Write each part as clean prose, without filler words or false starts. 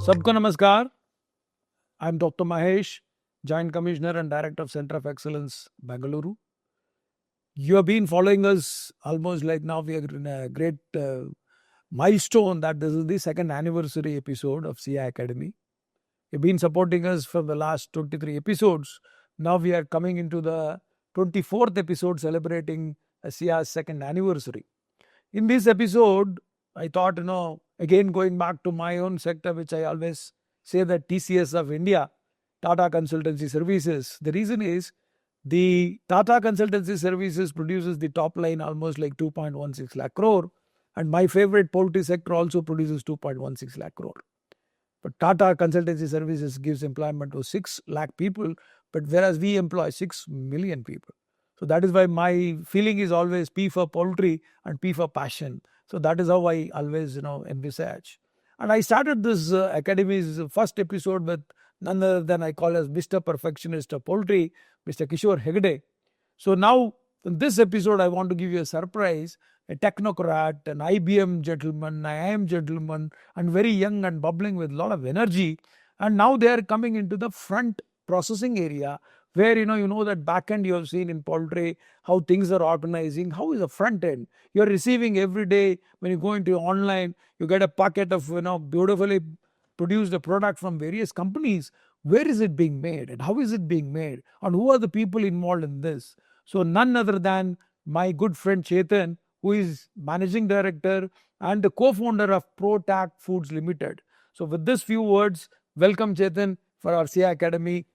सबको नमस्कार. I'm Dr. Mahesh, Joint Commissioner and Director of Center of Excellence, Bangalore. You have been following us almost like now we are in a great milestone that this is the second anniversary episode of CEAH Academy. You've been supporting us from the last 23 episodes. Now we are coming into the 24th episode celebrating CEAH's second anniversary. In this episode, I thought, again going back to my own sector, which I always say that TCS of India, Tata Consultancy Services. The reason is the Tata Consultancy Services produces the top line almost like 2.16 lakh crore. And my favorite poultry sector also produces 2.16 lakh crore. But Tata Consultancy Services gives employment to 6 lakh people, but whereas we employ 6 million people. So that is why my feeling is always P for poultry and P for passion. So that is how I always, envisage. And I started this Academy's first episode with none other than I call as Mr. Perfectionist of Poultry, Mr. Kishore Hegde. So now in this episode, I want to give you a surprise. A technocrat, an IBM gentleman, IIM gentleman, and very young and bubbling with a lot of energy. And now they are coming into the front processing area where, you know that back end you have seen in poultry, how things are organizing. How is the front end? You're receiving every day when you go into online, you get a packet of, beautifully produced product from various companies. Where is it being made and how is it being made? And who are the people involved in this? So none other than my good friend Chetan, who is managing director and the co-founder of ProTAC Foods Limited. So with this few words, welcome Chetan for our CEAH Academy.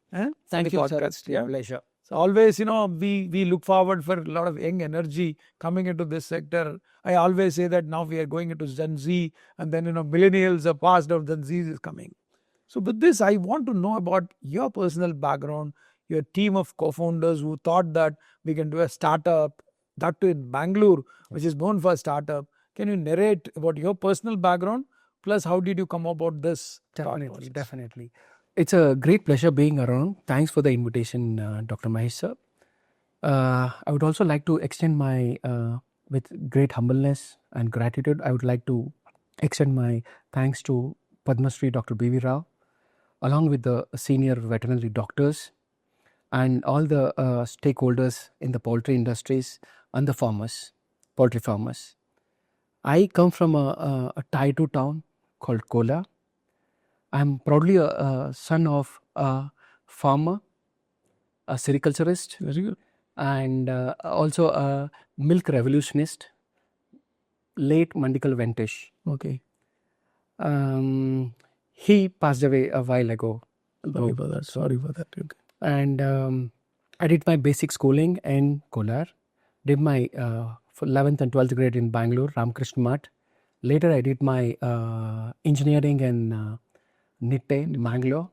Thank you, sir. It's a pleasure. So always, we look forward for a lot of young energy coming into this sector. I always say that now we are going into Gen Z and then, millennials are passed out, Gen Z is coming. So with this, I want to know about your personal background, your team of co-founders who thought that we can do a startup, that too in Bangalore, which is known for startup. Can you narrate about your personal background? Plus, how did you come about this? Definitely. It's a great pleasure being around. Thanks for the invitation, Dr. Mahesh sir. I would also like to extend my, with great humbleness and gratitude, I would like to extend my thanks to Padma Shri Dr. B.V. Rao, along with the senior veterinary doctors and all the stakeholders in the poultry industries and the farmers, poultry farmers. I come from a Tier 2 town called Kola. I'm proudly a son of a farmer, a sericulturist, Very good. and also a milk revolutionist, late Mandikal Ventesh. Okay. He passed away a while ago. Sorry for that. Okay. And I did my basic schooling in Kolar, did my 11th and 12th grade in Bangalore, Ramakrishna Math. Later I did my engineering in Nitte in Bangalore,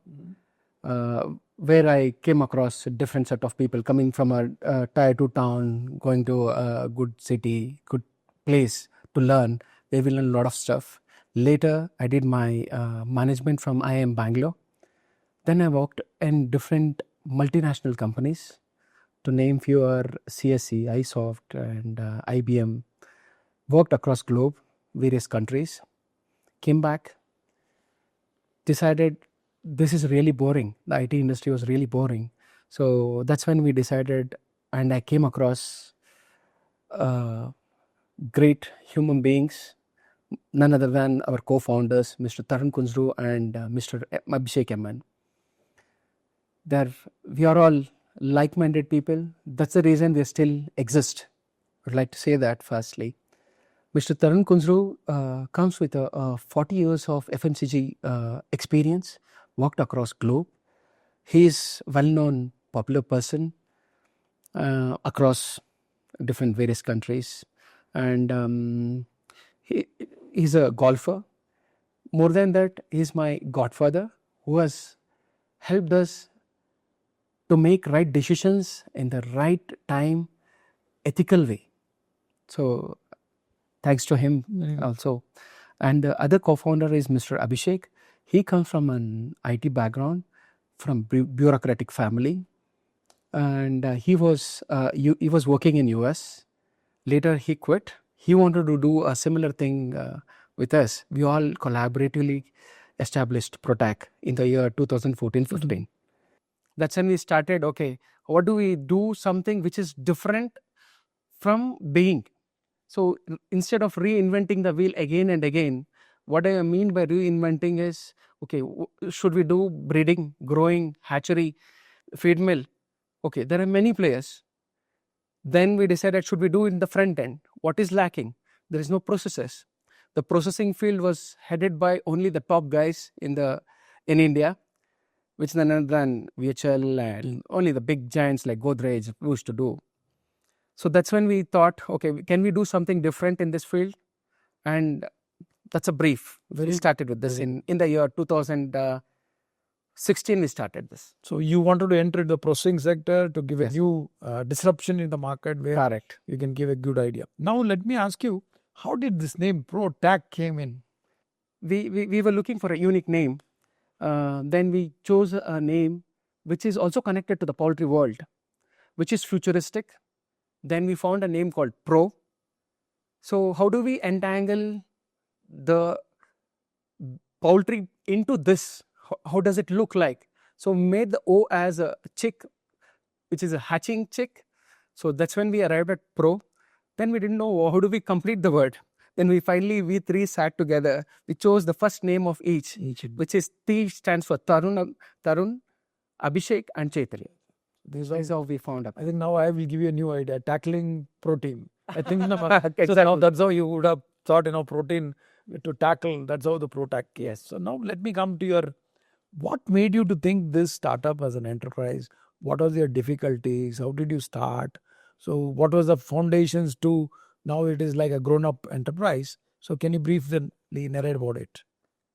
where I came across a different set of people coming from a Tier 2 town, going to a good city, good place to learn. They will learn a lot of stuff. Later, I did my management from IIM Bangalore. Then I worked in different multinational companies. To name few are CSC, iSoft and IBM. Worked across globe, various countries. Came back. Decided this is really boring. The IT industry was really boring. So that's when we decided, and I came across great human beings, none other than our co-founders, Mr. Tarun Kunzru and Mr. Abhishek Emman. We are all like-minded people. That's the reason we still exist. I'd like to say that firstly. Mr. Tarun Kunzru comes with 40 years of FMCG experience, worked across globe. He is well-known, popular person across different various countries. And he's a golfer. More than that, he's my godfather who has helped us to make right decisions in the right time, ethical way. So thanks to him also. And the other co-founder is Mr. Abhishek. He comes from an IT background, from bureaucratic family. And he was working in US. Later he quit. He wanted to do a similar thing with us. We all collaboratively established ProTAC in the year 2014-15. That's when we started, okay, what do we do something which is different from being? So instead of reinventing the wheel again and again, what I mean by reinventing is, okay, should we do breeding, growing, hatchery, feed mill? Okay, there are many players. Then we decided, should we do in the front end? What is lacking? There is no processes. The processing field was headed by only the top guys in India, which none other than VHL and only the big giants like Godrej used to do. So that's when we thought, okay, can we do something different in this field? And that's a brief. We started with this in the year 2016. We started this. So you wanted to enter the processing sector to give a new disruption in the market where Correct. you can give a good idea. Now let me ask you, how did this name ProTAC came in? We were looking for a unique name. Then we chose a name which is also connected to the poultry world, which is futuristic. Then we found a name called Pro. So how do we entangle the poultry into this? How does it look like? So we made the O as a chick, which is a hatching chick. So that's when we arrived at Pro. Then we didn't know how do we complete the word. Then we three sat together. We chose the first name of each, which is T stands for Tarun, Abhishek and Chaitanya. This is how we found up. I think now I will give you a new idea, tackling protein. I think exactly. So now that's how you would have thought, protein to tackle. That's how the ProTAC came. Yes. So now let me come to your, what made you to think this startup as an enterprise? What was your difficulties? How did you start? So what was the foundations to now it is like a grown-up enterprise? So can you briefly narrate about it?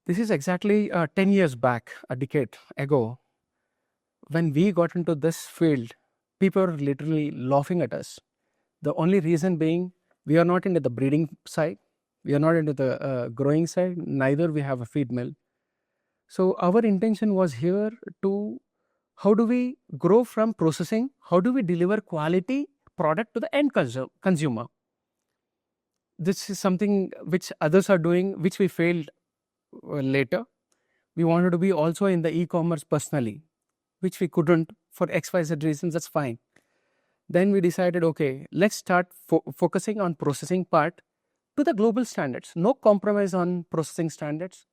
This is exactly 10 years back, a decade ago. When we got into this field, people were literally laughing at us. The only reason being, we are not into the breeding side. We are not into the growing side. Neither we have a feed mill. So our intention was here to, how do we grow from processing? How do we deliver quality product to the end consumer? This is something which others are doing, which we failed later. We wanted to be also in the e-commerce personally, which we couldn't for XYZ reasons. That's fine. Then we decided, okay, let's start focusing on processing part to the global standards. No compromise on processing standards.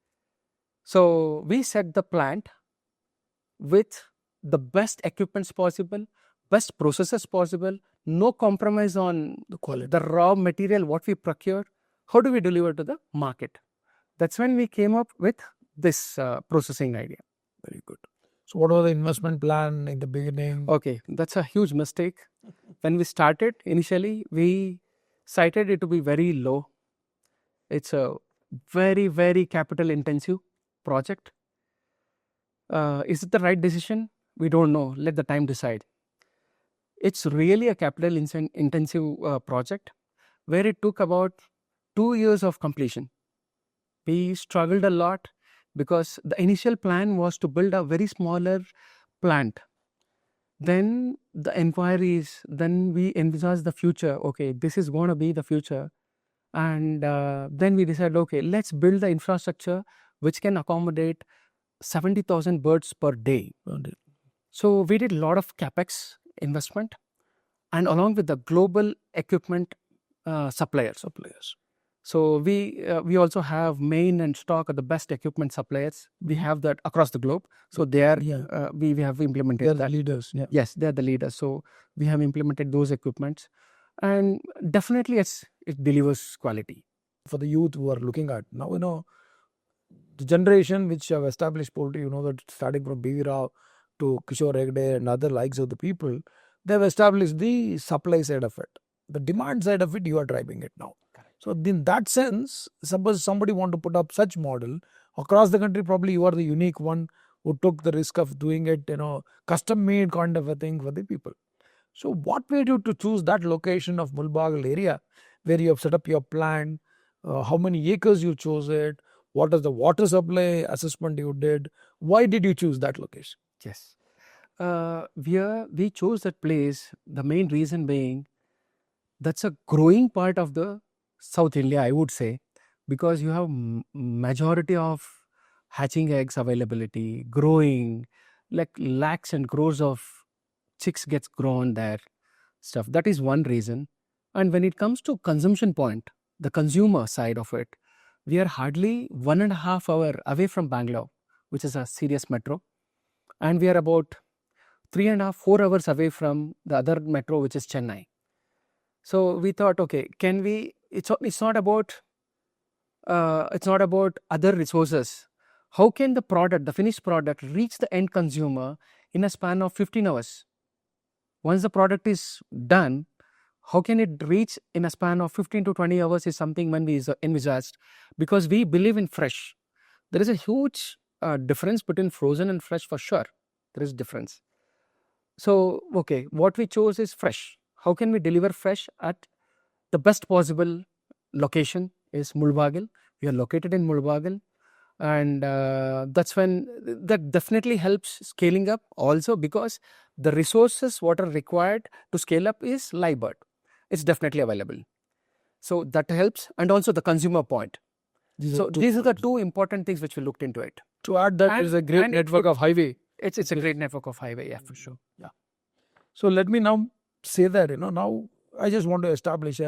So we set the plant with the best equipments possible, best processes possible, no compromise on The quality. the raw material, what we procure. How do we deliver to the market? That's when we came up with this processing idea. Very good. So what was the investment plan in the beginning? Okay, that's a huge mistake. When we started, initially, we cited it to be very low. It's a very, very capital intensive project. Is it the right decision? We don't know. Let the time decide. It's really a capital intensive project where it took about 2 years of completion. We struggled a lot because the initial plan was to build a very smaller plant. Then the inquiries, then we envisaged the future. Okay, this is going to be the future. And then we decided, okay, let's build the infrastructure which can accommodate 70,000 birds per day. So we did a lot of capex investment, and along with the global equipment suppliers. So we also have main and stock of the best equipment suppliers. We have that across the globe. So they are we have implemented They're that. the leaders. Yeah. Yes, they are the leaders. So we have implemented those equipments, and definitely it delivers quality. For the youth who are looking at now, the generation which have established poultry, that starting from B.V. Rao to Kishore Hegde and other likes of the people, they've established the supply side of it. The demand side of it, you are driving it now. So in that sense, suppose somebody want to put up such model across the country, probably you are the unique one who took the risk of doing it, custom made kind of a thing for the people. So what made you to choose that location of Mulbagal area where you have set up your plant? How many acres you chose it? What is the water supply assessment you did? Why did you choose that location? Yes. We chose that place, the main reason being that's a growing part of the South India, I would say, because you have majority of hatching eggs availability, growing, like lakhs and crores of chicks gets grown there, stuff. That is one reason. And when it comes to consumption point, the consumer side of it, we are hardly 1.5 hour away from Bangalore, which is a serious metro. And we are about 3.5, 4 hours away from the other metro, which is Chennai. So we thought, okay, can we, it's not about other resources. How can the product, the finished product, reach the end consumer in a span of 15 hours? Once the product is done, how can it reach in a span of 15 to 20 hours is something when we envisaged, because we believe in fresh. There is a huge difference between frozen and fresh for sure. There is difference. So, okay, what we chose is fresh. How can we deliver fresh at the best possible location is Mulbagil. We are located in Mulbagil. And that's when that definitely helps scaling up also, because the resources what are required to scale up is live bird. It's definitely available. So that helps, and also the consumer point. These are the two important things which we looked into it. To add that, there is a great network of highway. It's a great network of highway, yeah, for sure. Yeah. So let me now say that, now I just want to establish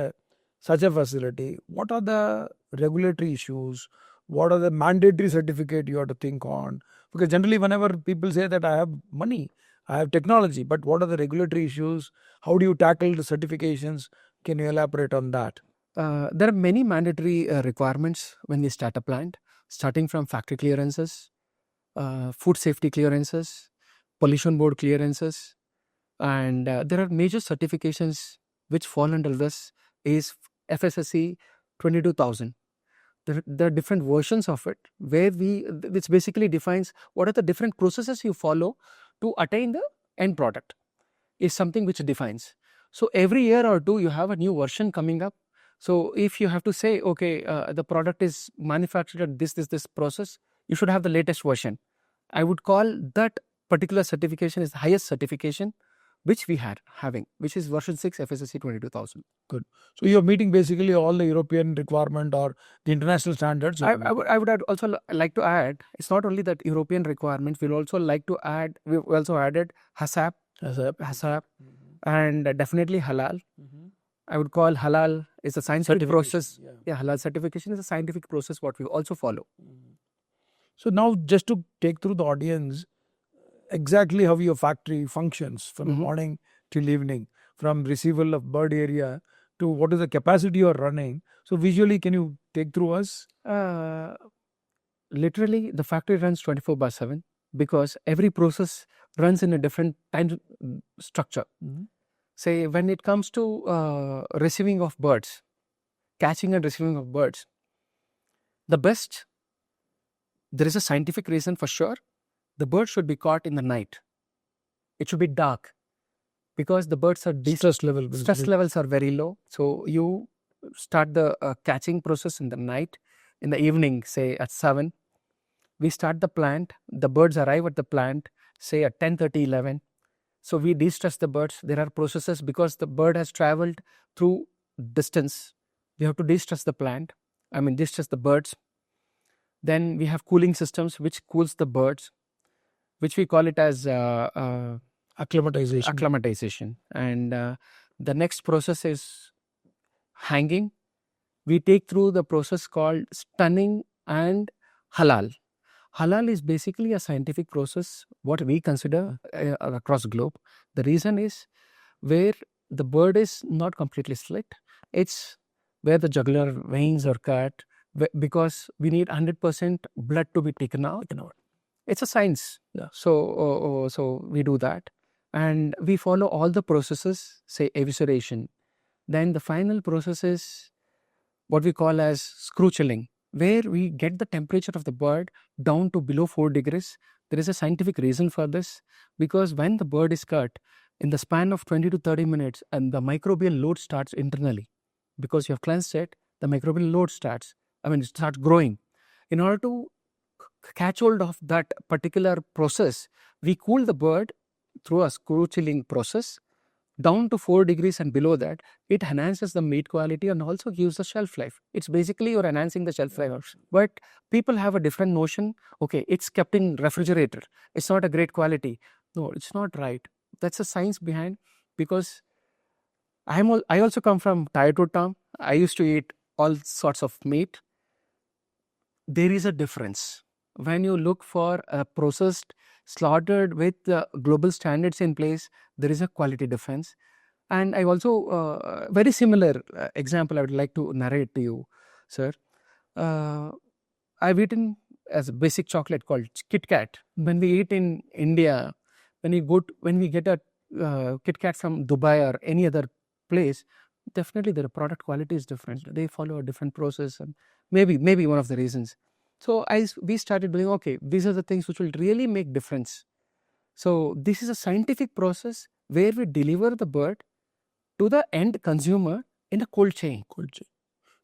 such a facility. What are the regulatory issues? What are the mandatory certificate you have to think on? Because generally whenever people say that I have money, I have technology, but what are the regulatory issues? How do you tackle the certifications? Can you elaborate on that? There are many mandatory requirements when we start a plant, starting from factory clearances, food safety clearances, pollution board clearances, and there are major certifications which fall under this is FSSC 22,000. There are different versions of it which basically defines what are the different processes you follow to attain the end product is something which defines. So every year or two you have a new version coming up. So if you have to say, okay, the product is manufactured at this process, you should have the latest version. I would call that particular certification is the highest certification which we had having, which is version 6 FSSC 22,000. Good. So you're meeting basically all the European requirement or the international standards. I would also like to add, it's not only that European requirements, we also added HACCP, and definitely halal. I would call halal is a scientific process. Yeah, halal certification is a scientific process what we also follow. So now just to take through the audience, exactly how your factory functions from morning till evening, from receival of bird area to what is the capacity you are running. So visually, can you take through us? Literally, the factory runs 24/7 because every process runs in a different time structure. Say when it comes to receiving of birds, catching and receiving of birds, the best, there is a scientific reason for sure. The bird should be caught in the night. It should be dark because the birds are stress levels are very low. So you start the catching process in the night, in the evening, say at 7. We start the plant. The birds arrive at the plant, say at 10:30, 11. So we de-stress the birds. There are processes because the bird has traveled through distance. We have to de-stress the plant. De-stress the birds. Then we have cooling systems which cools the birds, which we call it as acclimatization. And the next process is hanging. We take through the process called stunning and halal. Halal is basically a scientific process, what we consider across the globe. The reason is where the bird is not completely slit. It's where the jugular veins are cut because we need 100% blood to be taken out. It's a science. Yeah. So we do that. And we follow all the processes, say evisceration. Then the final process is what we call as screw chilling, where we get the temperature of the bird down to below 4 degrees. There is a scientific reason for this, because when the bird is cut, in the span of 20 to 30 minutes, and the microbial load starts internally, because you have cleansed it, the microbial load starts growing. In order to catch hold of that particular process, we cool the bird through a screw chilling process. down to 4 degrees and below that, it enhances the meat quality and also gives the shelf life. It's basically you're enhancing the shelf life. But people have a different notion. Okay, it's kept in refrigerator. It's not a great quality. No, it's not right. That's the science behind, because I also come from Tier 2 town. I used to eat all sorts of meat. There is a difference. When you look for a processed, slaughtered with global standards in place, there is a quality difference. And I also, very similar example I would like to narrate to you, sir. I've eaten as a basic chocolate called Kit Kat. When we eat in India, when we get a Kit Kat from Dubai or any other place, definitely the product quality is different. They follow a different process, and maybe one of the reasons. So we started doing, okay, these are the things which will really make difference. So this is a scientific process where we deliver the bird to the end consumer in a cold chain.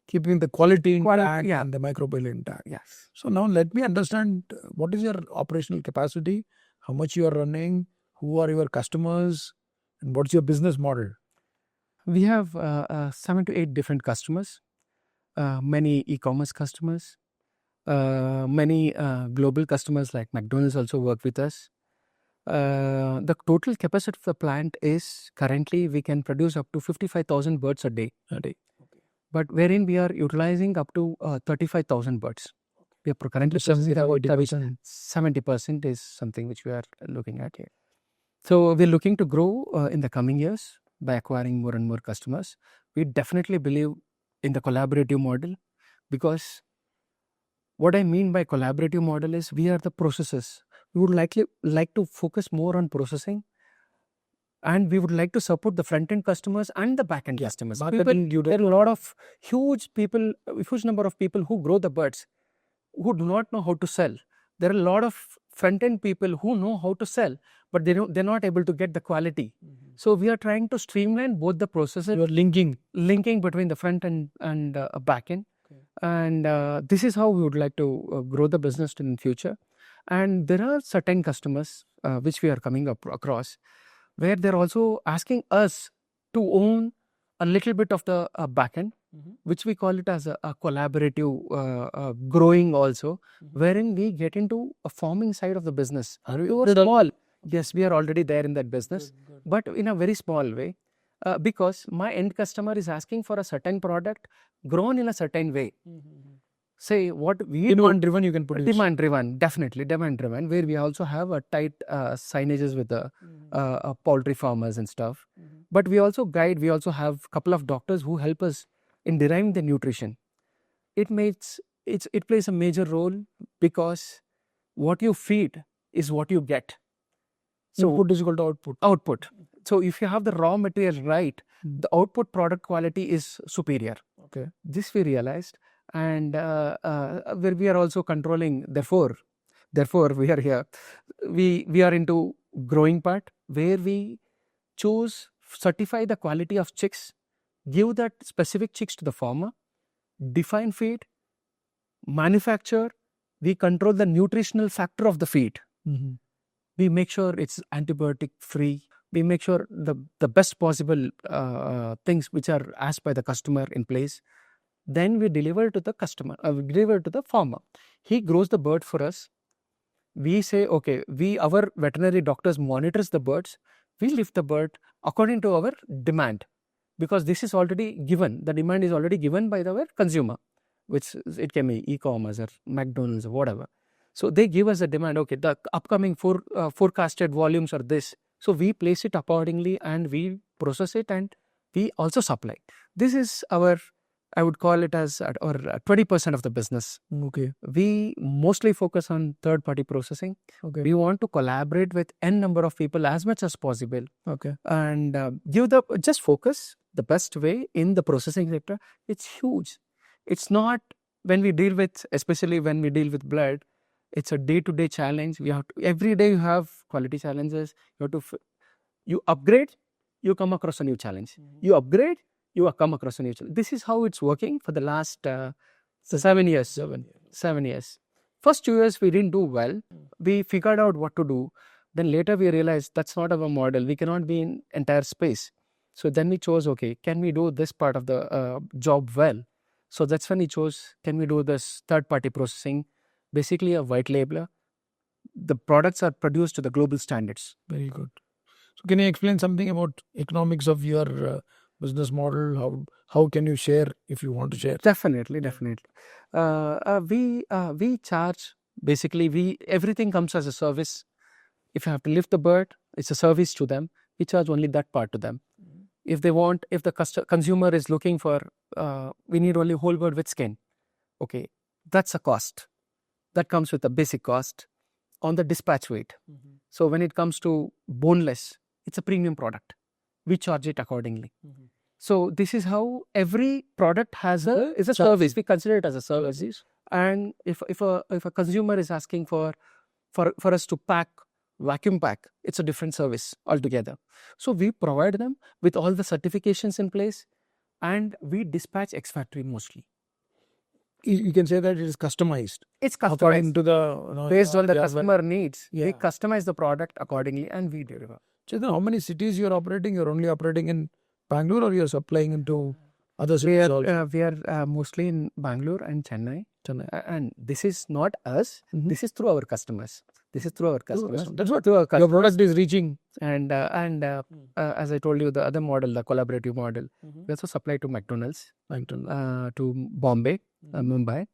Keeping the quality intact yeah. and the microbial intact. Yes. So now let me understand, what is your operational capacity, how much you are running, who are your customers, and what's your business model? We have 7 to 8 different customers, many e-commerce customers, many global customers like McDonald's also work with us. The total capacity of the plant is currently we can produce up to 55,000 birds a day. But wherein we are utilizing up to 35,000 birds. We are currently 70% is something which we are looking at here. So we're looking to grow in the coming years by acquiring more and more customers. We definitely believe in the collaborative model, because what I mean by collaborative model is we are the processors. We would like to focus more on processing, and we would like to support the front-end customers and the back-end customers. There are a lot of huge number of people who grow the birds who do not know how to sell. There are a lot of front-end people who know how to sell, but they're not able to get the quality. So we are trying to streamline both the processes. You are linking between the front end and back end. And this is how we would like to grow the business in the future. And there are certain customers which we are coming across, where they're also asking us to own a little bit of the back end, which we call it as a collaborative growing also, wherein we get into a farming side of the business. Small. Yes, we are already there in that business, but in a very small way, because my end customer is asking for a certain product grown in a certain way. Say what we demand driven, you can produce. Demand driven, definitely demand driven, where we also have a tight signages with the poultry farmers and stuff. But we also have a couple of doctors who help us in deriving the nutrition. It plays a major role, because what you feed is what you get. So input is equal to output. So if you have the raw material right, the output product quality is superior. Okay. This we realized, and where we are also controlling. Therefore we are here. We are into growing part, where we certify the quality of chicks, give that specific chicks to the farmer, define feed, manufacture. We control the nutritional factor of the feed. We make sure it's antibiotic free. We make sure the best possible things which are asked by the customer in place. Then we deliver to the customer, we deliver to the farmer. He grows the bird for us. We say, okay, our veterinary doctors monitors the birds. We lift the bird according to our demand, because this is already given. The demand is already given by our consumer, which it can be e-commerce or McDonald's or whatever. So they give us a demand. Okay, the upcoming forecasted volumes are this. So we place it accordingly, and we process it, and we also supply. This is I would call it as 20% of the business. Okay. We mostly focus on third-party processing. Okay. We want to collaborate with n number of people as much as possible. Okay. And just focus the best way in the processing sector. It's huge. It's not especially when we deal with blood. It's a day-to-day challenge. Every day you have quality challenges. You upgrade, you come across a new challenge. You upgrade, you come across a new challenge. This is how it's working for the last 7 years. 7 years. First 2 years we didn't do well. We figured out what to do. Then later we realized that's not our model. We cannot be in entire space. So then we chose, okay, can we do this part of the job well? So that's when we chose, can we do this third-party processing, basically a white labeler. The products are produced to the global standards. Very good. So can you explain something about economics of your business model? How can you share if you want to share? Definitely. We charge, basically, everything comes as a service. If you have to lift the bird, it's a service to them. We charge only that part to them. If the consumer is looking for, we need only whole bird with skin. Okay, that's a cost. That comes with a basic cost on the dispatch weight. So when it comes to boneless, it's a premium product. We charge it accordingly. So this is how every product is a service. We consider it as a service. And if a consumer is asking for us to vacuum pack, it's a different service altogether. So we provide them with all the certifications in place, and we dispatch ex-factory mostly. You can say that it is customized. It's customized According to the based on the customer needs. We customize the product accordingly and we deliver. Chetan, how many cities you're operating? You're only operating in Bangalore, or you're supplying into other cities also? We are mostly in Bangalore and Chennai. And this is not us. This is through our customers. That's what your product is reaching. And as I told you, the other model, the collaborative model, we also supply to McDonald's, to Bombay, Mumbai,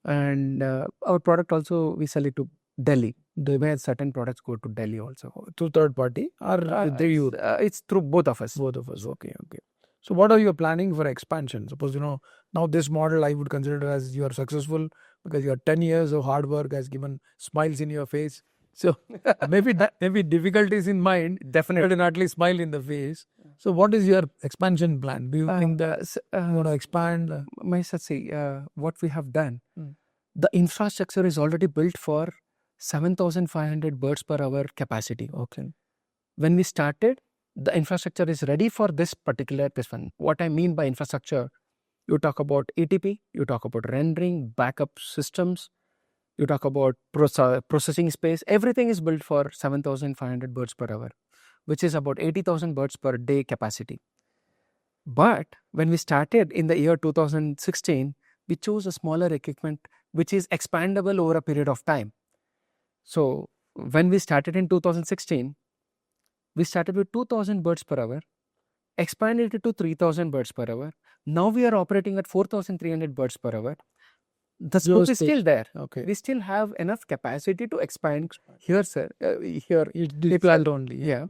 and our product also we sell it to Delhi. Where certain products go to Delhi also. To third party or through you? It's through both of us. Okay. So what are you planning for expansion? Suppose, now this model I would consider as you are successful because your 10 years of hard work has given smiles in your face. So maybe difficulties in mind, definitely not least smile in the face. So what is your expansion plan? Do you think that you want to expand? What we have done, the infrastructure is already built for 7,500 birds per hour capacity. Okay. When we started, the infrastructure is ready for this one. What I mean by infrastructure, you talk about ATP, you talk about rendering, backup systems, you talk about processing space. Everything is built for 7,500 birds per hour, which is about 80,000 birds per day capacity. But when we started in the year 2016, we chose a smaller equipment which is expandable over a period of time. So when we started in 2016, we started with 2,000 birds per hour, expanded it to 3,000 birds per hour. Now we are operating at 4,300 birds per hour. The scope is still there. Okay. We still have enough capacity to expand here, sir. Here, planned only. Yeah.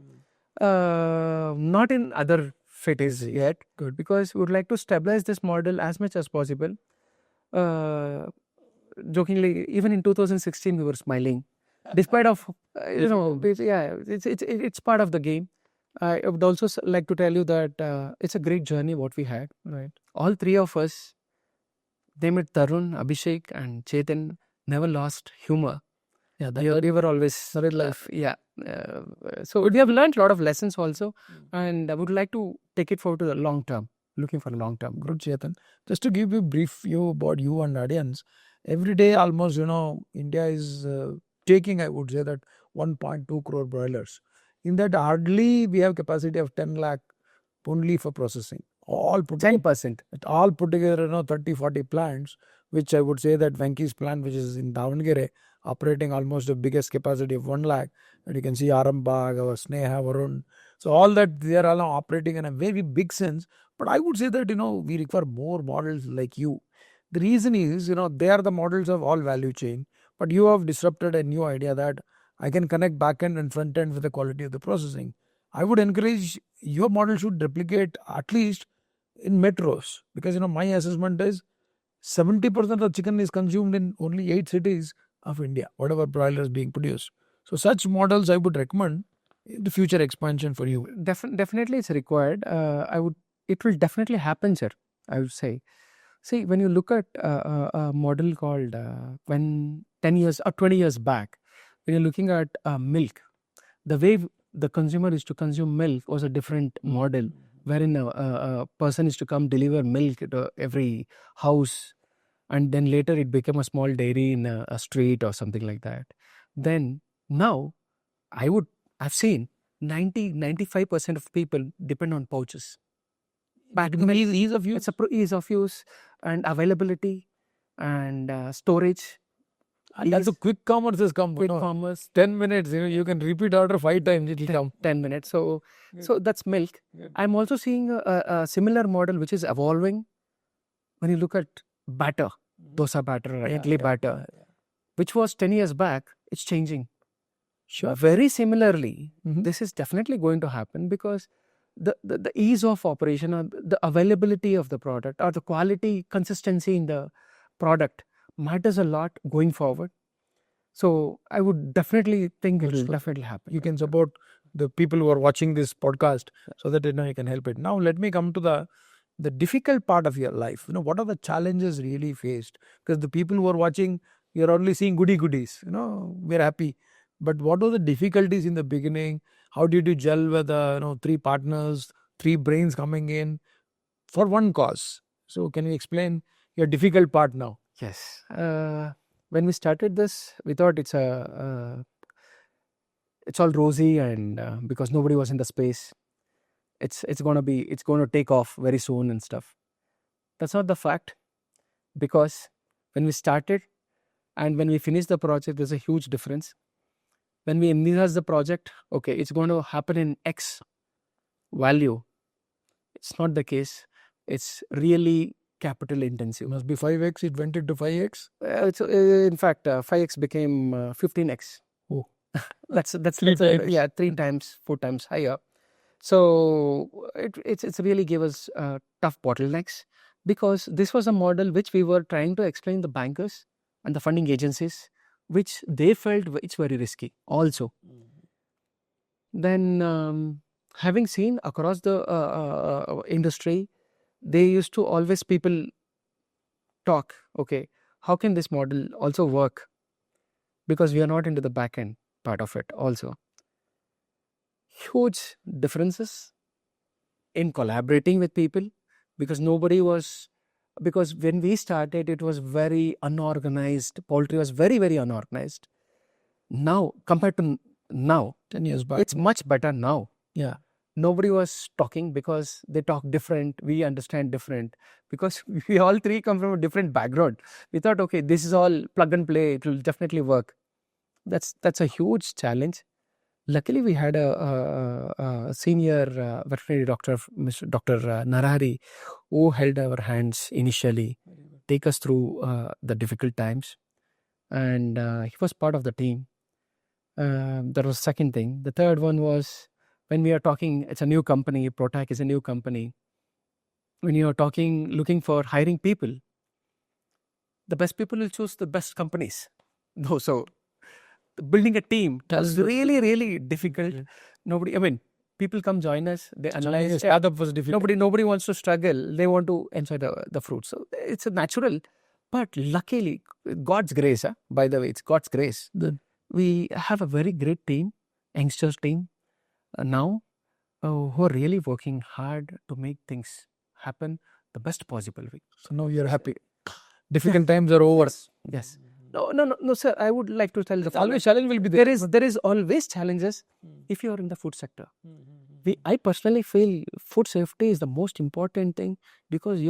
Not in other cities yet. Good. Because we would like to stabilize this model as much as possible. Jokingly, even in 2016, we were smiling. Despite of, it's part of the game. I would also like to tell you that it's a great journey what we had. Right. All three of us, name it Tarun, Abhishek and Chetan, never lost humor. Yeah, we were always so we have learned a lot of lessons also, and I would like to take it forward to the long term, looking for a long term. Good, Chetan. Just to give you a brief view about you and audience, every day almost, India is taking, I would say that 1.2 crore broilers. In that hardly we have capacity of 10 lakh only for processing. All put 10%. All put together, 30-40 plants, which I would say that Venky's plant, which is in Davangere, operating almost the biggest capacity of 1 lakh. And you can see Arambagh, our Sneha, Varun. So all that they are all operating in a very big sense. But I would say that, we require more models like you. The reason is, they are the models of all value chain. But you have disrupted a new idea that I can connect back end and front end with the quality of the processing. I would encourage your model should replicate at least in metros, because my assessment is 70% of chicken is consumed in only 8 cities of India, whatever broiler is being produced. So such models I would recommend in the future expansion for you. Definitely it's required. It will definitely happen, sir, I would say. See, when you look at a model called when 10 years or 20 years back, when you're looking at milk, the way the consumer used to consume milk was a different model, wherein a person is to come deliver milk to every house, and then later it became a small dairy in a street or something like that. Then now I've seen 95% of people depend on pouches. Ease of use. It's ease of use and availability and storage. And that's a quick commerce has come. Quick commerce. 10 minutes, you can repeat order 5 times. It will come. 10 minutes. So that's milk. I'm also seeing a similar model which is evolving. When you look at batter, dosa batter, idli batter, which was 10 years back, it's changing. Sure. Very similarly, this is definitely going to happen because the ease of operation or the availability of the product or the quality, consistency in the product matters a lot going forward. So I would definitely think it will definitely happen. You can support the people who are watching this podcast so that you can help it. Now let me come to the difficult part of your life. What are the challenges really faced? Because the people who are watching, you're only seeing goodies. We're happy. But what were the difficulties in the beginning? How did you gel with 3 partners, 3 brains coming in for one cause? So can you explain your difficult part now? Yes. When we started this, we thought it's all rosy and because nobody was in the space, it's going to take off very soon and stuff. That's not the fact, because when we started and when we finished the project, there's a huge difference. When we envisage the project, okay, it's going to happen in X value. It's not the case. It's really capital intensive. Must be 5x. It went into 5x. In fact, 5x became 15x. Oh, that's 3 times. Yeah, 3 times, 4 times higher. So it's really gave us tough bottlenecks, because this was a model which we were trying to explain the bankers and the funding agencies, which they felt it's very risky also. Then having seen across the industry, they used to always people talk, okay, how can this model also work? Because we are not into the back end part of it also. Huge differences in collaborating with people, because because when we started, it was very unorganized. Poultry was very, very unorganized. Now, compared to now, 10 years back, it's much better now. Yeah. Nobody was talking because they talk different. We understand different because we all 3 come from a different background. We thought, okay, this is all plug and play. It will definitely work. That's a huge challenge. Luckily, we had a senior veterinary doctor, Mr. Dr. Narahari, who held our hands initially, take us through the difficult times. And he was part of the team. That was the second thing. The third one was, when we are talking, it's a new company, ProTAC is a new company. When you are talking, looking for hiring people, the best people will choose the best companies. No, so building a team was really, really difficult. People come join us, they analyze. Startup was difficult. Nobody wants to struggle. They want to enjoy the fruit. So it's a natural. But luckily, God's grace, by the way, it's God's grace. We have a very great team, youngsters team now, who are really working hard to make things happen the best possible way. So now you're happy. Difficult times are over. Yes. No, sir. I would like to tell the always challenge will be there. There is always challenges if you are in the food sector. I personally feel food safety is the most important thing, because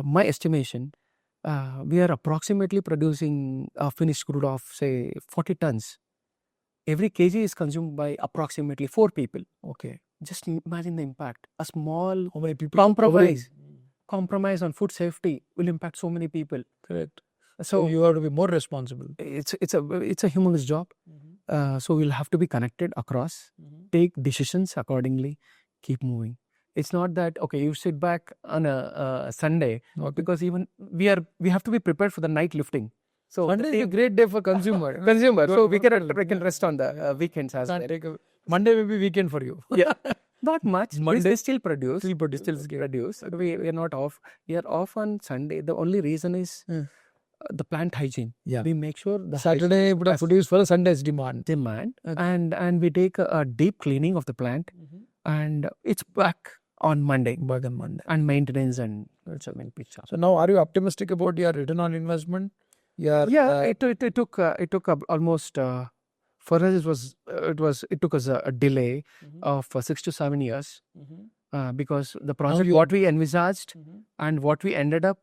my estimation, we are approximately producing a finished crude of say 40 tons. Every kg is consumed by approximately 4 people. Okay. Just imagine the impact. A small how many people compromise on food safety will impact so many people. Correct. So you have to be more responsible. It's a human's job. So we'll have to be connected across, take decisions accordingly, keep moving. It's not that, okay, you sit back on a Sunday, because even we have to be prepared for the night lifting. So Sunday is a great day for consumer. So we can rest on the weekends as well. Monday may be weekend for you. Yeah. Not much. Monday we still produce. We are not off. We are off on Sunday. The only reason is the plant hygiene. Yeah. We make sure the Saturday would have produced for Sunday's demand. Okay. And we take a deep cleaning of the plant, and it's back on Monday. And maintenance and it's a main picture. So now, are you optimistic about your return on investment? It took almost For us, it took us a delay of 6 to 7 years because the project what we envisaged and what we ended up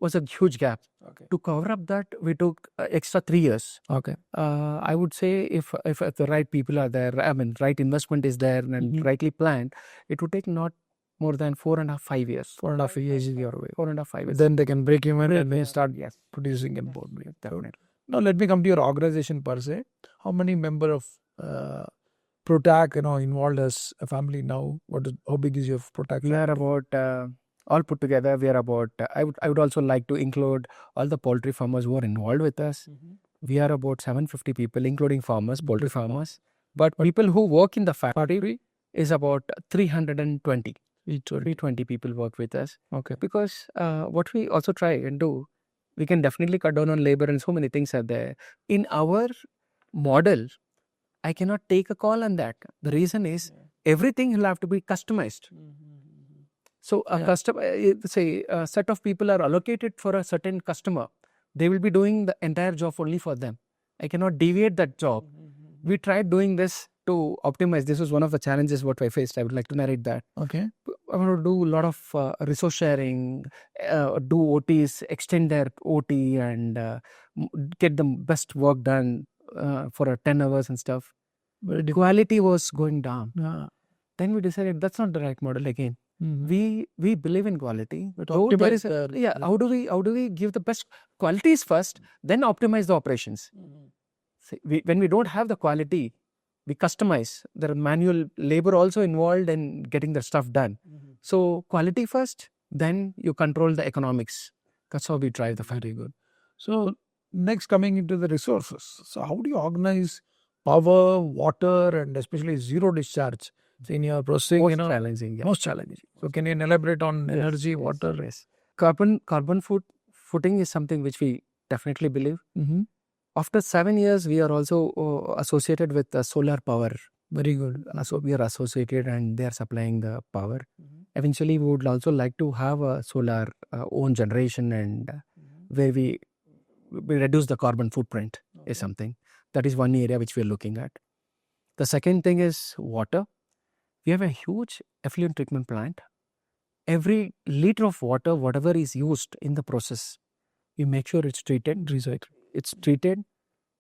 was a huge gap. Okay. To cover up that, we took extra 3 years. Okay. I would say if the right people are there, I mean, right investment is there and rightly planned, it would take not more than 4.5, 5 years. 4.5 years is your way. 4.5, 5 years. Then they can break even and they start producing in board. Definitely. Now let me come to your organization per se. How many member of ProTAC involved as a family now? How big is your ProTAC? We are about all put together. We are about. I would also like to include all the poultry farmers who are involved with us. We are about 750 people, including farmers, poultry farmers. But people who work in the factory is about 320. 320 people work with us. Okay. Because what we also try and do, we can definitely cut down on labor and so many things are there. In our model, I cannot take a call on that. The reason is everything will have to be customized. So a customer, say a set of people are allocated for a certain customer. They will be doing the entire job only for them. I cannot deviate that job. We tried doing this to optimize. This was one of the challenges what I faced. I would like to narrate that. Okay. I want to do a lot of resource sharing, do OTs, extend their OT and get the best work done for 10 hours and stuff. But quality was going down. Then we decided that's not the right model again. We believe in quality. But how do we give the best qualities first, then optimize the operations? See, when we don't have the quality, we customize. There are manual labor also involved in getting the stuff done. So quality first, then you control the economics. That's how we drive the factory good. So next coming into the resources. So how do you organize power, water, and especially zero discharge in your processing? Most challenging. Yeah. Most challenging. So can you elaborate on energy, water? Yes. Carbon footing is something which we definitely believe. After 7 years, we are also associated with solar power. Very good. So we are associated and they are supplying the power. Eventually, we would also like to have a solar own generation and where we reduce the carbon footprint is something. That is one area which we are looking at. The second thing is water. We have a huge effluent treatment plant. Every liter of water, whatever is used in the process, we make sure it's treated, recycled. It's treated,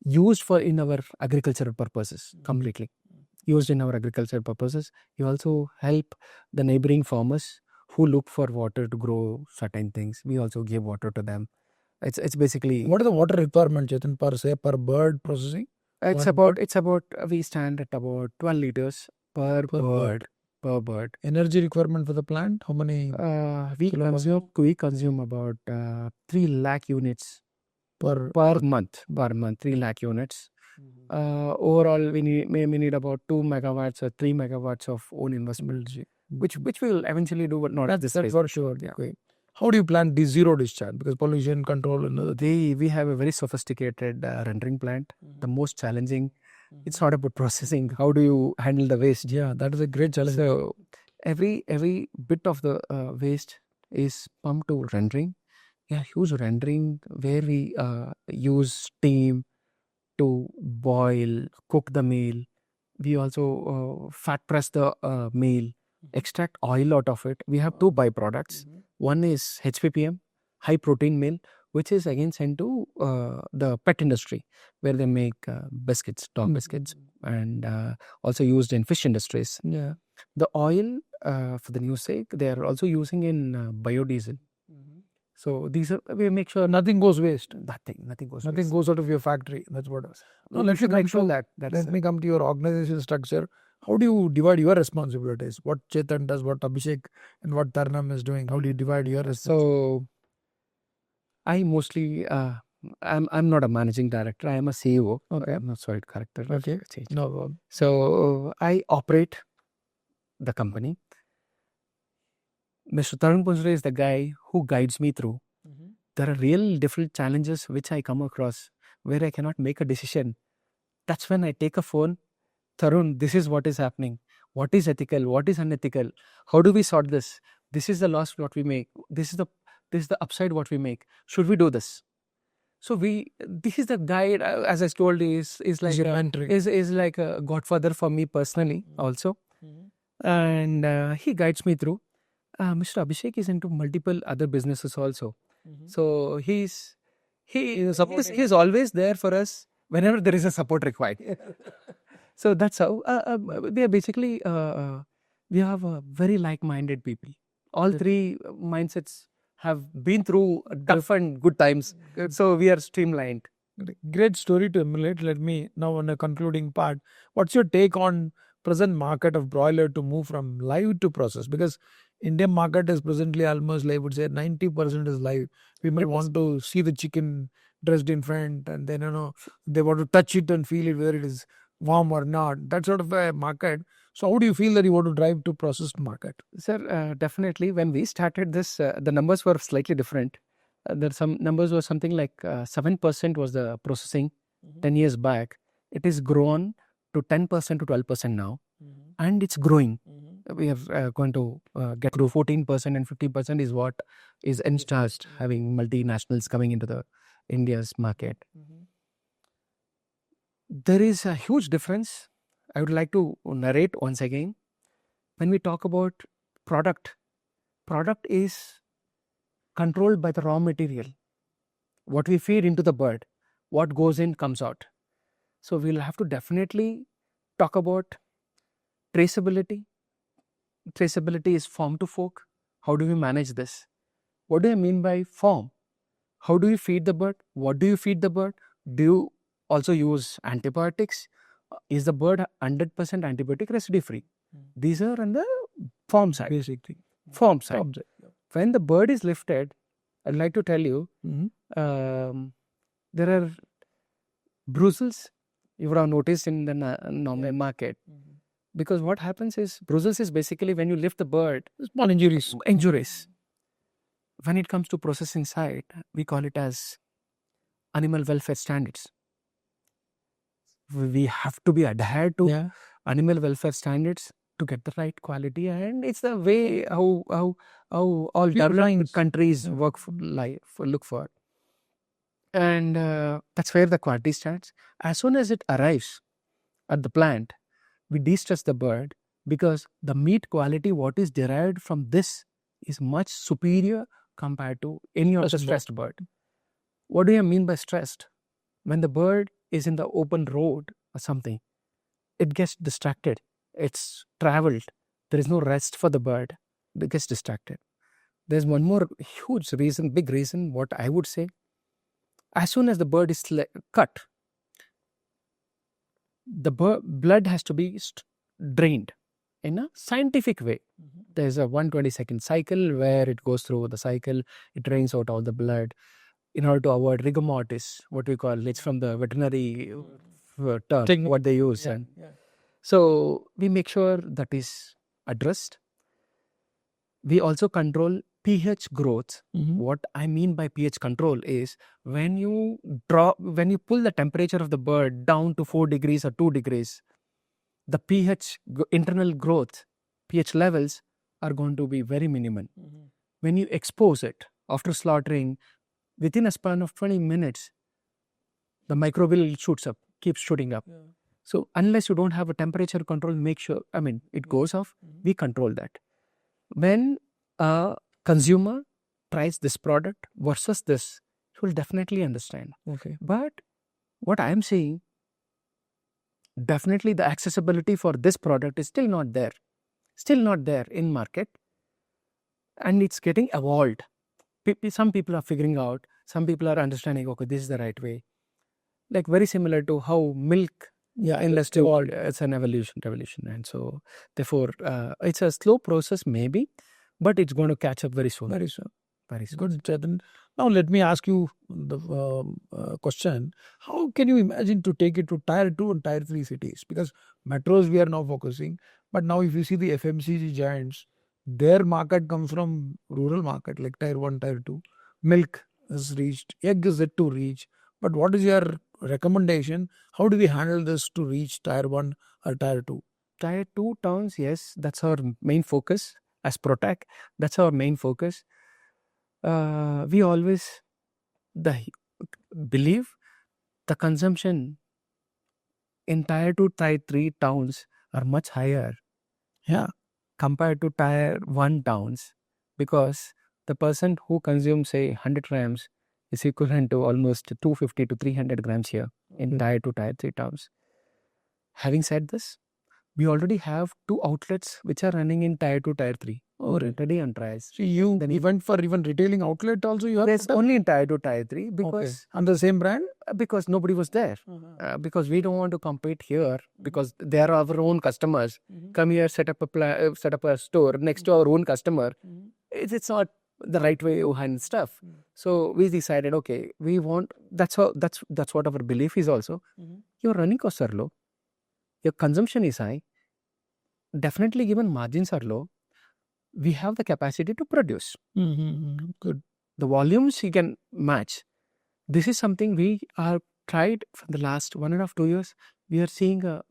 used for in our agricultural purposes completely. Used in our agricultural purposes. You also help the neighboring farmers who look for water to grow certain things. We also give water to them. It's basically. What are the water requirement, Chetan, per bird processing? It's about we stand at about 12 liters per bird. Energy requirement for the plant? How many? We consume about 3 lakh units per month. 3 lakh units. Overall, we need about 2 megawatts or 3 megawatts of own investment, which we will eventually do, but not at this That's phase. for sure. Yeah. Okay. How do you plan the zero discharge? Because pollution control and we have a very sophisticated rendering plant. The most challenging. It's not about processing. How do you handle the waste? Yeah, that is a great challenge. So every bit of the waste is pumped to rendering. Yeah, huge rendering where we use steam to boil, cook the meal. We also fat press the meal, extract oil out of it. We have 2 byproducts. One is HPPM, high protein meal, which is again sent to the pet industry where they make biscuits, dog biscuits, and also used in fish industries. Yeah. The oil for the new sake, they are also using in biodiesel. So these are, we make sure nothing goes waste. Nothing goes Nothing goes out of your factory. That's what it is. Now, let me come to your organization structure. How do you divide your responsibilities? What Chetan does, what Abhishek and what Tarnam is doing? How do you divide your responsibilities? So I mostly I'm not a managing director. I am a CEO. Okay. I'm not sorry, character. Okay. No. So I operate the company. Mr. Tarun Punjre is the guy who guides me through. There are real different challenges which I come across where I cannot make a decision. That's when I take a phone. Tarun, this is what is happening. What is ethical? What is unethical? How do we sort this? This is the loss what we make. This is the upside what we make. Should we do this? So this is the guide, as I told you, is like your mentoring. is like a godfather for me personally also, and he guides me through. Mr. Abhishek is into multiple other businesses also, so he's always there for us whenever there is a support required. So that's how we are basically we have very like-minded people. All three mindsets have been through tough and good times, so we are streamlined. Great story to emulate. Let me now on a concluding part. What's your take on present market of broiler to move from live to process? Because Indian market is presently almost, I would say, 90% is live. People want to see the chicken dressed in front, and then they want to touch it and feel it whether it is warm or not. That sort of a market. So how do you feel that you want to drive to processed market? Sir, definitely. When we started this, the numbers were slightly different. There some numbers were something like 7% was the processing 10 years back. It is grown to 10% to 12% now, and it's growing. We are going to get to 14% and 50% is what is envisaged, having multinationals coming into the India's market. There is a huge difference. I would like to narrate once again. When we talk about product is controlled by the raw material. What we feed into the bird, what goes in comes out. So we'll have to definitely talk about traceability. Traceability is farm to fork. How do we manage this? What do I mean by farm? How do you feed the bird? What do you feed the bird? Do you also use antibiotics? Is the bird 100% antibiotic residue free? These are on the farm side. Basic thing. Farm side. When the bird is lifted, I'd like to tell you, there are bruisels you would have noticed in the normal market. Because what happens is, bruisels is basically when you lift the bird, small injuries. When it comes to processing side, we call it as animal welfare standards. We have to be adhered to animal welfare standards to get the right quality, and it's the way how all developed countries work look for. And that's where the quality starts. As soon as it arrives at the plant, we de-stress the bird, because the meat quality what is derived from this is much superior compared to any other stressed bird. What do you mean by stressed? When the bird is in the open road or something, it gets distracted. It's traveled. There is no rest for the bird. It gets distracted. There's one more huge reason, big reason, what I would say. As soon as the bird is cut, the blood has to be drained in a scientific way. There's a 120-second cycle where it goes through the cycle, it drains out all the blood in order to avoid rigor mortis, what we call, it's from the veterinary term, what they use. So we make sure that is addressed. We also control pH growth. What I mean by pH control is when you pull the temperature of the bird down to 4 degrees or 2 degrees, the pH internal growth, pH levels are going to be very minimal. When you expose it after slaughtering, within a span of 20 minutes, the microbial shoots up, keeps shooting up. So unless you don't have a temperature control, make sure, it goes off, we control that. When a consumer tries this product versus this, he will definitely understand. But what I am saying, definitely the accessibility for this product is still not there in market, and it's getting evolved. Some people are figuring out, some people are understanding, okay, this is the right way. Like very similar to how milk industry evolved. It's an revolution, and so therefore it's a slow process maybe, but it's going to catch up very soon. Very soon. Good, Chetan. Now let me ask you the question. How can you imagine to take it to tier 2 and tier 3 cities? Because metros we are now focusing, but now if you see the FMCG giants, their market comes from rural market like tier 1, tier 2. Milk is reached, egg is yet to reach. But what is your recommendation? How do we handle this to reach tier 1 or tier 2? Tier 2 towns, yes, that's our main focus. As ProTAC, that's our main focus. We always, the believe the consumption in tier 2, tier 3 towns are much higher Yeah. compared to tier 1 towns, because the person who consumes say 100 grams is equivalent to almost 250 to 300 grams here in tier 2, tier 3 towns. Having said this, we already have 2 outlets which are running in tier 2, tier 3 already on trials. So you went for even retailing outlet also you have There's only in tier 2, tier 3 because under the same brand? Because nobody was there. Because we don't want to compete here, because they are our own customers. Come here, set up a store next to our own customer. It's not the right way and stuff. So we decided, okay, we want, that's what our belief is also. Your running costs are low, your consumption is high, definitely given margins are low, we have the capacity to produce. Good. The volumes you can match. This is something we are tried for the last 1.5 2 years. We are seeing a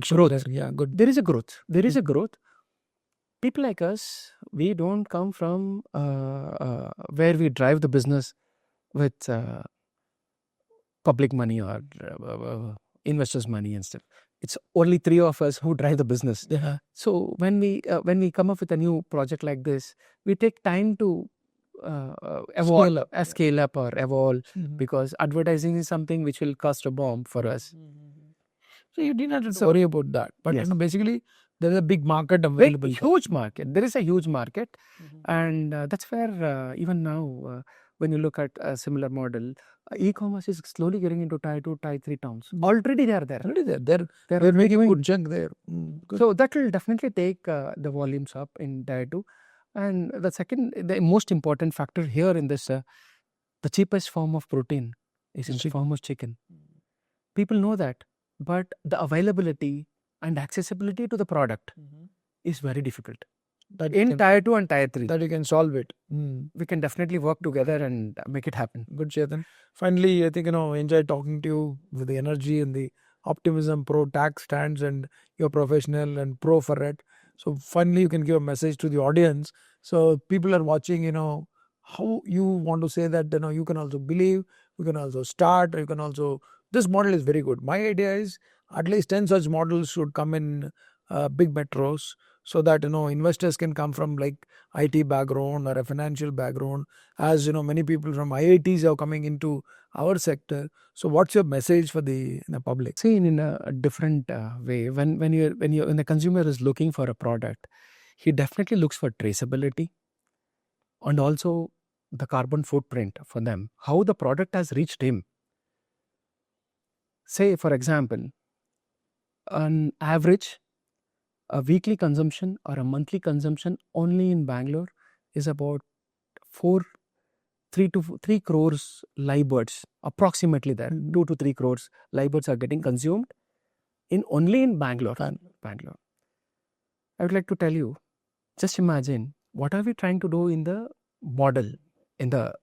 growth. Yeah, good. There is a growth. There is a growth. People like us, we don't come from where we drive the business with public money or investors' money and stuff. It's only 3 of us who drive the business. Yeah. So when we come up with a new project like this, we take time to evolve, scale up or evolve, because advertising is something which will cost a bomb for us. So you didn't have to worry about that. But Yes. basically there's a big market available. Huge market. There is a huge market, and that's where even now, when you look at a similar model, e-commerce is slowly getting into tier 2, tier 3 towns. Already they are there. Already there. They're making good chunk there. Good. So that will definitely take the volumes up in tier 2. And the most important factor here in this, the cheapest form of protein is in the form of chicken. People know that, but the availability and accessibility to the product is very difficult. In tier 2 and tier 3. That you can solve it. We can definitely work together and make it happen. Good, Chetan. Finally, I think, enjoyed talking to you with the energy and the optimism ProTAC stands, and you're professional and pro for it. So finally, you can give a message to the audience. So people are watching, how you want to say that, you can also believe, you can also start, or you can also, this model is very good. My idea is at least 10 such models should come in big metros, so that, investors can come from like IT background or a financial background, as, many people from IITs are coming into our sector. So what's your message for the public? See, in a different way, when the consumer is looking for a product, he definitely looks for traceability and also the carbon footprint for them, how the product has reached him. Say, for example, on average, a weekly consumption or a monthly consumption only in Bangalore is about 3 crores live birds, approximately there. 2 to 3 crores live birds are getting consumed only in Bangalore. Bangalore. I would like to tell you, just imagine, what are we trying to do in the model, in the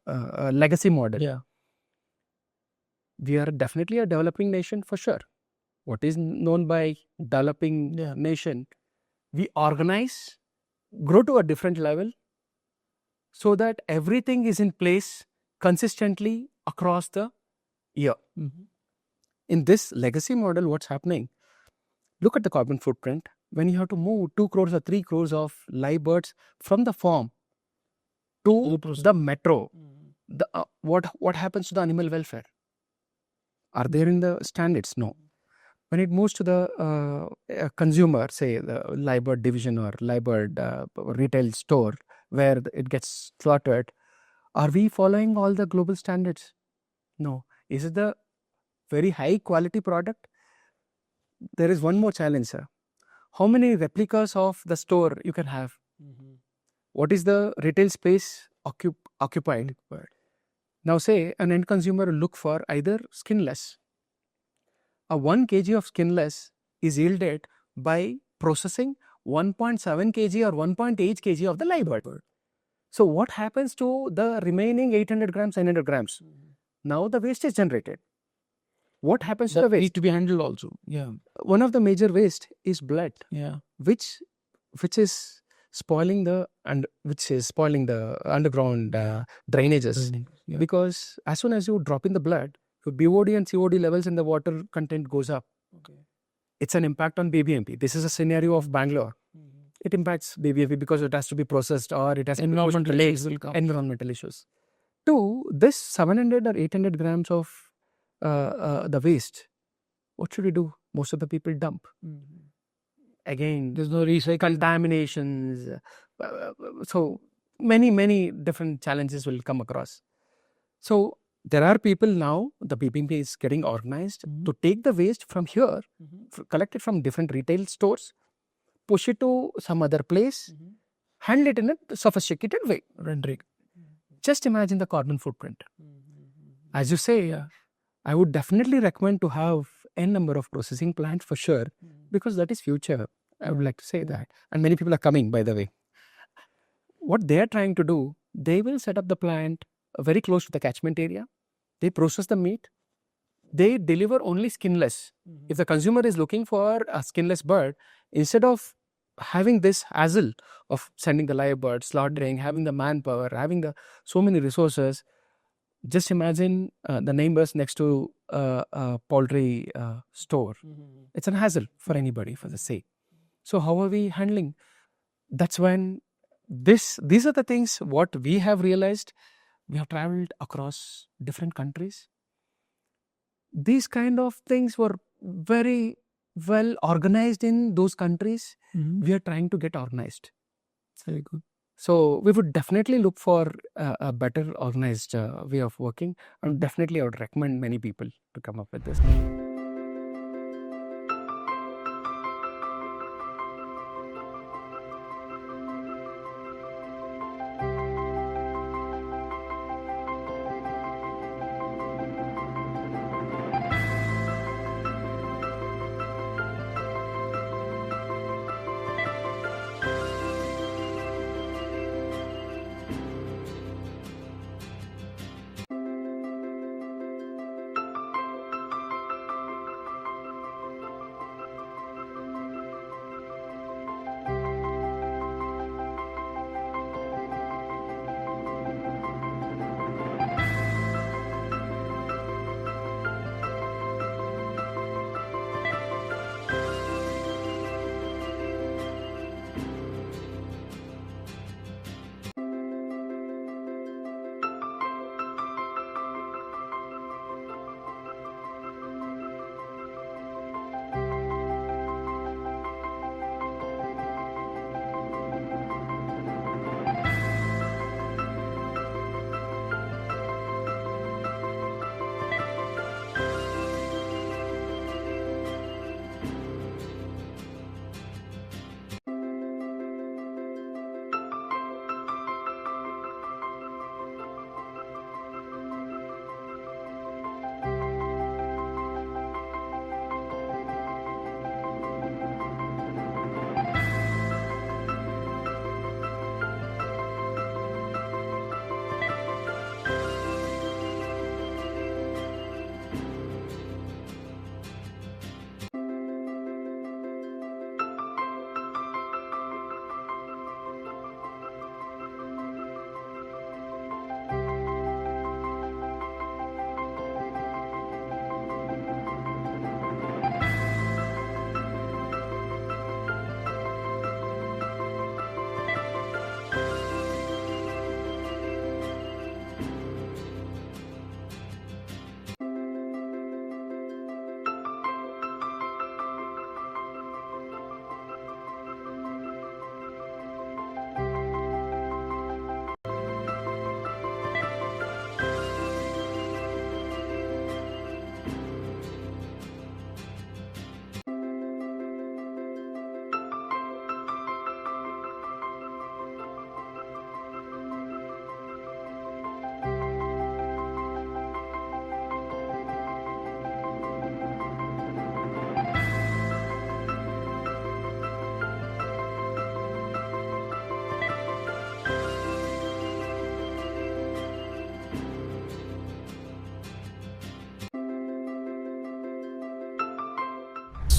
legacy model? Yeah. We are definitely a developing nation for sure. What is known by developing nation, we organize, grow to a different level, so that everything is in place consistently across the year. In this legacy model, what's happening? Look at the carbon footprint. When you have to move 2 crores or 3 crores of live birds from the farm to the metro, what happens to the animal welfare? Are there in the standards? No. When it moves to the consumer, say the live bird division or live bird retail store where it gets slaughtered, are we following all the global standards? No. Is it the very high quality product? There is one more challenge, sir. How many replicas of the store you can have? What is the retail space occupied? Now say an end consumer will look for either skinless. A 1 kg of skinless is yielded by processing 1.7 kg or 1.8 kg of the live bird. So what happens to the remaining 800 grams, 900 grams? Now the waste is generated. What happens to the waste? Needs to be handled also. Yeah. One of the major waste is blood. Yeah. Which is spoiling the underground drainages. Yeah. because as soon as you drop in the blood, your BOD and COD levels in the water content goes up. Okay. It's an impact on BBMP. This is a scenario of Bangalore. It impacts BBMP because it has to be processed or it has to be pushed Environmental to issues will come. environmental issues. Two, this 700 or 800 grams of the waste, what should we do? Most of the people dump. Again, There's no recycle. contaminations. So many different challenges will come across. So there are people now, the BBMP is getting organized to take the waste from here, collect it from different retail stores, push it to some other place, handle it in a sophisticated way. Rendering. Just imagine the carbon footprint. As you say, I would definitely recommend to have n number of processing plants for sure, because that is future. I would like to say that. And many people are coming, by the way. What they are trying to do, they will set up the plant very close to the catchment area. They process the meat. They deliver only skinless. If the consumer is looking for a skinless bird, instead of having this hassle of sending the live bird, slaughtering, having the manpower, having the so many resources, just imagine the neighbors next to a poultry store. It's a hassle for anybody, for the sake. So how are we handling? That's when these are the things what we have realized. We have traveled across different countries. These kind of things were very well organized in those countries. We are trying to get organized. Very good. So we would definitely look for a better organized way of working, and definitely I would recommend many people to come up with this.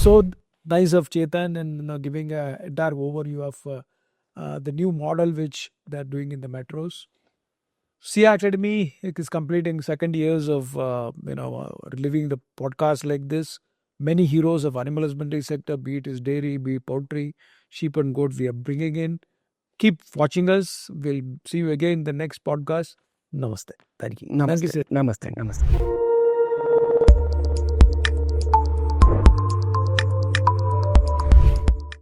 So nice of Chetan, and giving a entire overview of the new model which they're doing in the metros. CEAH Academy is completing second years of living the podcast like this. Many heroes of animal husbandry sector, be it is dairy, be it poultry, sheep and goat, we are bringing in. Keep watching us. We'll see you again in the next podcast. Namaste. Thank you. Thank you, Namaste. sir. Namaste. Namaste.